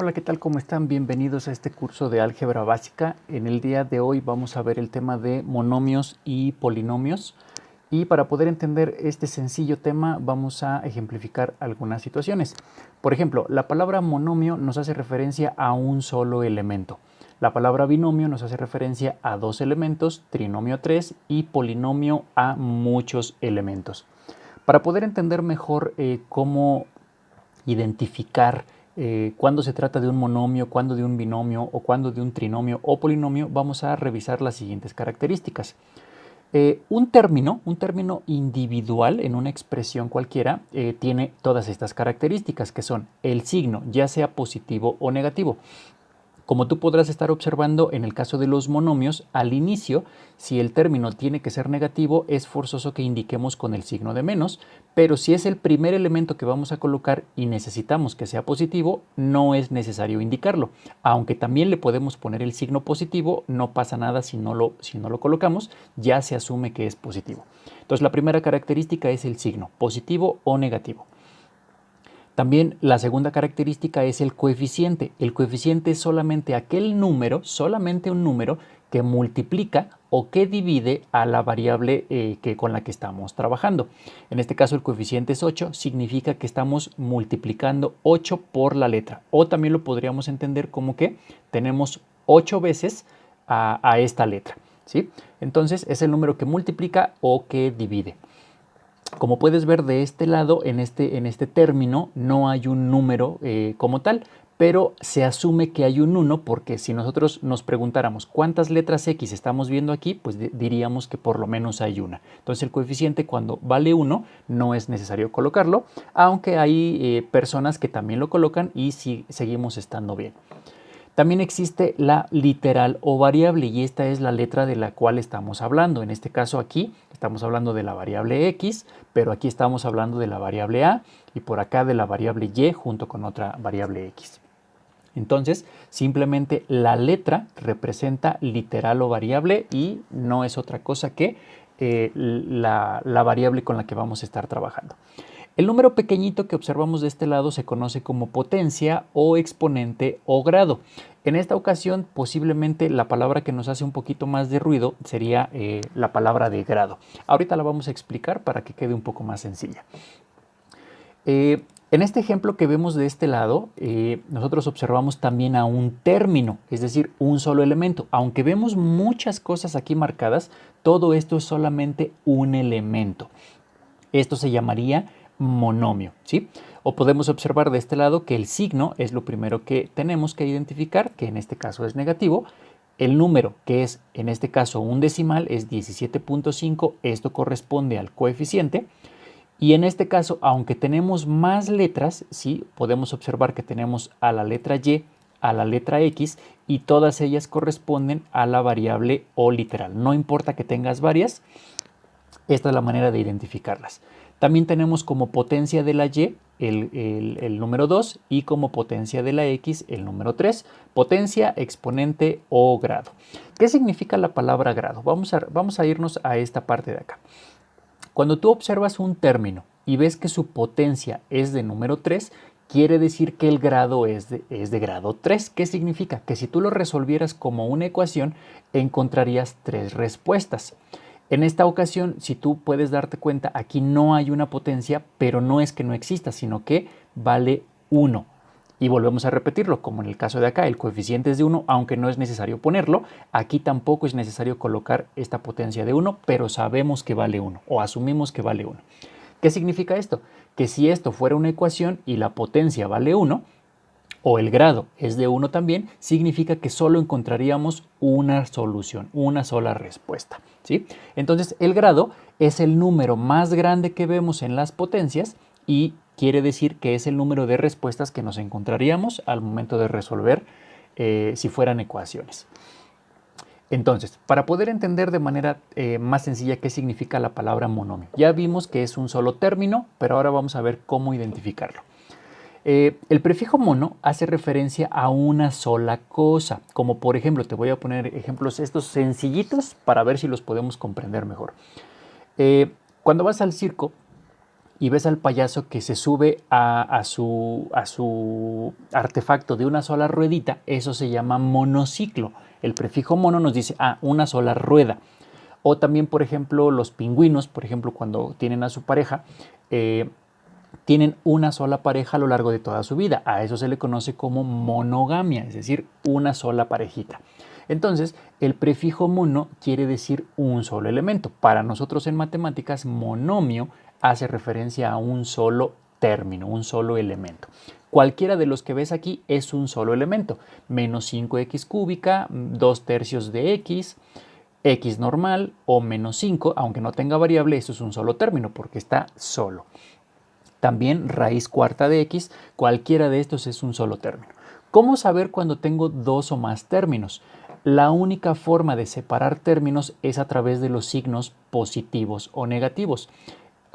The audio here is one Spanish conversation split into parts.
Hola, ¿qué tal? ¿Cómo están? Bienvenidos a este curso de álgebra básica. En el día de hoy vamos a ver el tema de monomios y polinomios. Y para poder entender este sencillo tema vamos a ejemplificar algunas situaciones. Por ejemplo, la palabra monomio nos hace referencia a un solo elemento. La palabra binomio nos hace referencia a dos elementos, trinomio a 3 y polinomio a muchos elementos. Para poder entender mejor cómo identificar cuándo se trata de un monomio, cuándo de un binomio o cuándo de un trinomio o polinomio, vamos a revisar las siguientes características. Un término individual en una expresión cualquiera tiene todas estas características que son el signo, ya sea positivo o negativo. Como tú podrás estar observando en el caso de los monomios, al inicio, si el término tiene que ser negativo, es forzoso que indiquemos con el signo de menos, pero si es el primer elemento que vamos a colocar y necesitamos que sea positivo, no es necesario indicarlo. Aunque también le podemos poner el signo positivo, no pasa nada si no lo colocamos, ya se asume que es positivo. Entonces la primera característica es el signo, positivo o negativo. También la segunda característica es el coeficiente. El coeficiente es solamente aquel número, solamente un número que multiplica o que divide a la variable con la que estamos trabajando. En este caso el coeficiente es 8, significa que estamos multiplicando 8 por la letra. O también lo podríamos entender como que tenemos 8 veces a esta letra, ¿sí? Entonces es el número que multiplica o que divide. Como puedes ver de este lado, en este término, no hay un número como tal, pero se asume que hay un 1 porque si nosotros nos preguntáramos cuántas letras X estamos viendo aquí, pues diríamos que por lo menos hay una. Entonces el coeficiente cuando vale 1 no es necesario colocarlo, aunque hay personas que también lo colocan y seguimos estando bien. También existe la literal o variable y esta es la letra de la cual estamos hablando. En este caso aquí estamos hablando de la variable x, pero aquí estamos hablando de la variable a y por acá de la variable y junto con otra variable x. Entonces, simplemente la letra representa literal o variable y no es otra cosa que la variable con la que vamos a estar trabajando. El número pequeñito que observamos de este lado se conoce como potencia o exponente o grado. En esta ocasión, posiblemente la palabra que nos hace un poquito más de ruido sería la palabra de grado. Ahorita la vamos a explicar para que quede un poco más sencilla. En este ejemplo que vemos de este lado, nosotros observamos también a un término, es decir, un solo elemento. Aunque vemos muchas cosas aquí marcadas, todo esto es solamente un elemento. Esto se llamaría monomio, ¿sí? O podemos observar de este lado que el signo es lo primero que tenemos que identificar, que en este caso es negativo. El número, que es en este caso un decimal, es 17.5, esto corresponde al coeficiente. Y en este caso, aunque tenemos más letras, ¿sí? Podemos observar que tenemos a la letra Y, a la letra X y todas ellas corresponden a la variable o literal. No importa que tengas varias, esta es la manera de identificarlas. También tenemos como potencia de la Y el número 2 y como potencia de la X el número 3. Potencia, exponente o grado. ¿Qué significa la palabra grado? Vamos a irnos a esta parte de acá. Cuando tú observas un término y ves que su potencia es de número 3, quiere decir que el grado es de grado 3. ¿Qué significa? Que si tú lo resolvieras como una ecuación, encontrarías 3 respuestas. En esta ocasión, si tú puedes darte cuenta, aquí no hay una potencia, pero no es que no exista, sino que vale 1. Y volvemos a repetirlo, como en el caso de acá, el coeficiente es de 1, aunque no es necesario ponerlo. Aquí tampoco es necesario colocar esta potencia de 1, pero sabemos que vale 1 o asumimos que vale 1. ¿Qué significa esto? Que si esto fuera una ecuación y la potencia vale 1, o el grado es de 1 también, significa que solo encontraríamos una solución, una sola respuesta, ¿sí? Entonces, el grado es el número más grande que vemos en las potencias y quiere decir que es el número de respuestas que nos encontraríamos al momento de resolver si fueran ecuaciones. Entonces, para poder entender de manera más sencilla qué significa la palabra monomio, ya vimos que es un solo término, pero ahora vamos a ver cómo identificarlo. El prefijo mono hace referencia a una sola cosa, como por ejemplo, te voy a poner ejemplos estos sencillitos para ver si los podemos comprender mejor. Cuando vas al circo y ves al payaso que se sube a su artefacto de una sola ruedita, eso se llama monociclo. El prefijo mono nos dice, una sola rueda. O también, por ejemplo, los pingüinos, por ejemplo, cuando tienen a su pareja, tienen una sola pareja a lo largo de toda su vida. A eso se le conoce como monogamia, es decir, una sola parejita. Entonces, el prefijo mono quiere decir un solo elemento. Para nosotros en matemáticas, monomio hace referencia a un solo término, un solo elemento. Cualquiera de los que ves aquí es un solo elemento. Menos 5x cúbica, 2/3 de x, x normal o menos 5, aunque no tenga variable, eso es un solo término porque está solo. También raíz cuarta de x, cualquiera de estos es un solo término. ¿Cómo saber cuando tengo dos o más términos? La única forma de separar términos es a través de los signos positivos o negativos.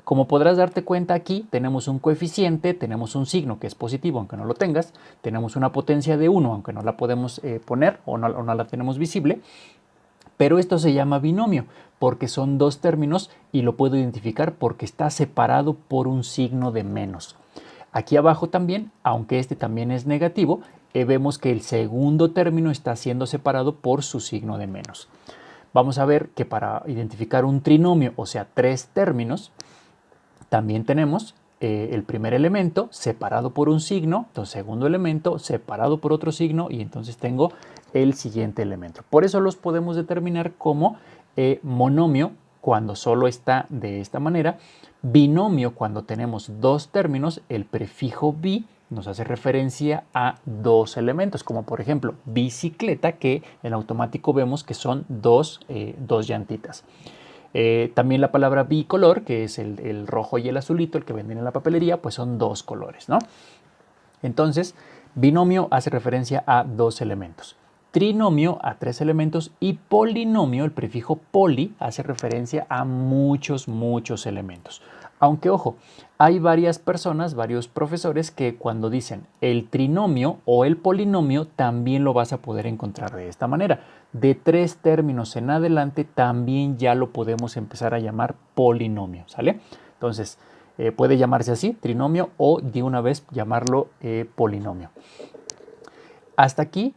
Como podrás darte cuenta aquí, tenemos un coeficiente, tenemos un signo que es positivo aunque no lo tengas, tenemos una potencia de 1 aunque no la podemos poner o no la tenemos visible, pero esto se llama binomio porque son dos términos y lo puedo identificar porque está separado por un signo de menos. Aquí abajo también, aunque este también es negativo, vemos que el segundo término está siendo separado por su signo de menos. Vamos a ver que para identificar un trinomio, o sea, tres términos, también tenemos el primer elemento separado por un signo, entonces segundo elemento separado por otro signo y entonces tengo el siguiente elemento. Por eso los podemos determinar como monomio cuando solo está de esta manera, binomio cuando tenemos dos términos, el prefijo bi nos hace referencia a dos elementos, como por ejemplo bicicleta, que en automático vemos que son dos llantitas. También la palabra bicolor, que es el rojo y el azulito, el que venden en la papelería, pues son dos colores, ¿no? Entonces, binomio hace referencia a dos elementos. Trinomio a tres elementos y polinomio, el prefijo poli, hace referencia a muchos elementos. Aunque, ojo, hay varias personas, varios profesores que cuando dicen el trinomio o el polinomio también lo vas a poder encontrar de esta manera. De tres términos en adelante también ya lo podemos empezar a llamar polinomio, ¿sale? Entonces, puede llamarse así, trinomio, o de una vez llamarlo polinomio. Hasta aquí,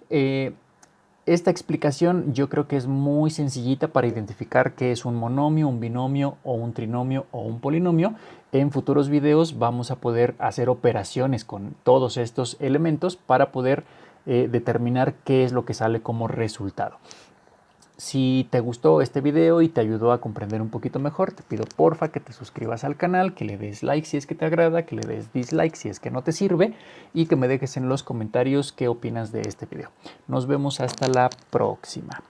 esta explicación yo creo que es muy sencillita para identificar qué es un monomio, un binomio o un trinomio o un polinomio. En futuros videos vamos a poder hacer operaciones con todos estos elementos para poder determinar qué es lo que sale como resultado. Si te gustó este video y te ayudó a comprender un poquito mejor, te pido porfa que te suscribas al canal, que le des like si es que te agrada, que le des dislike si es que no te sirve y que me dejes en los comentarios qué opinas de este video. Nos vemos hasta la próxima.